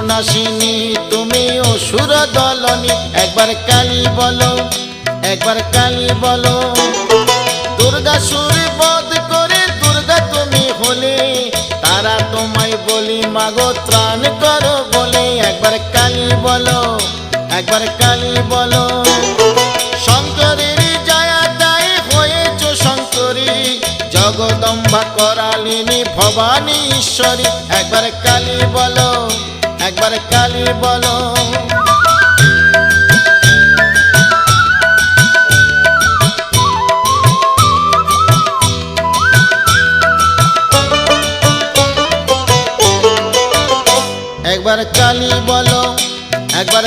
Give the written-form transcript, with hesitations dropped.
নাশিনী তুমি অসুর দলনী। একবার কালী বলো, একবার কালী বলো। দুর্গাসুর বধ করে দুর্গা তুমি হলে, তারা তোমায় বলি মাগো ত্রাণ করো বলে। একবার কালী বলো, একবার কালী বলো। শঙ্করের জয়াদায় হয়েছ শঙ্করী, জগদম্বা করালিনী ভবানী ঈশ্বরী। একবার কালী বলো, একবার কালী বলো। একবার কালী বলো, একবার